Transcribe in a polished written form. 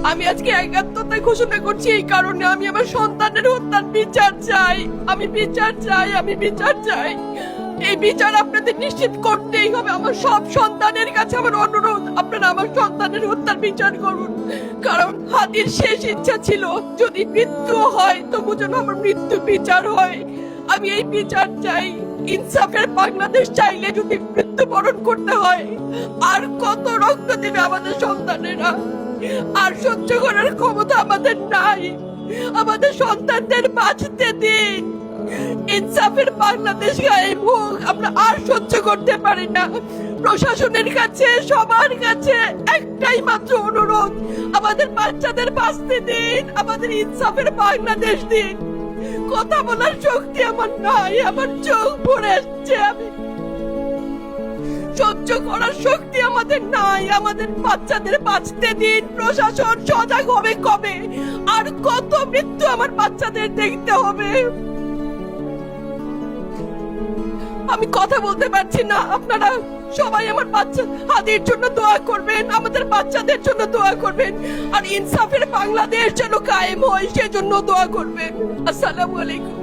আমি আজকে একাত্মতা ঘোষণা করছি এই কারণে, আমি আমার সন্তানের হত্যার বিচার চাই। আমি বিচার চাই, আমি বিচার চাই। এই বিচার আপনাদের নিশ্চিত করতেই হবে। আমার সব সন্তানের কাছে আমার অনুরোধ, আপনারা আমার সন্তানের হত্যার বিচার করুন। কারণ হাদির শেষ ইচ্ছা ছিল যদি মৃত্যু হয় তবু যেন আমার মৃত্যু বিচার হয়। আমি এই বিচার চাই। ইনসাফের বাংলাদেশ চাইলে যদি মৃত্যুবরণ করতে হয়, আর কত রক্ত দেবে আমাদের সন্তানেরা? আর সহ্য করার ক্ষমতা আমাদের নাই। আমাদের সন্তানদের বাঁচতে দিন। ইনসাফের বাংলাদেশ গায়েব হোক। আমরা আর সহ্য করতে পারি না। প্রশাসনের কাছে, সবার কাছে একটাই মাত্র অনুরোধ, আমাদের বাচ্চাদের বাঁচতে দিন, আমাদের ইনসাফের বাংলাদেশ দিন। কথা বলার শক্তি আমার নাই, আমার চোখ ভরে আসছে। আমি সহ্য করার শক্তি আমাদের নাই। আমাদের বাচ্চাদের বাঁচতে দিন। প্রশাসন সজাগ হবে কবে? আর কত মৃত্যু আমার বাচ্চাদের দেখতে হবে? আমি কথা বলতে পারছি না। আপনারা সবাই আমার বাচ্চা হাদির জন্য দোয়া করবেন, আমাদের বাচ্চাদের জন্য দোয়া করবেন, আর ইনসাফের বাংলাদেশ যেন কায়েম হয় সেজন্য দোয়া করবেন। আসসালামু আলাইকুম।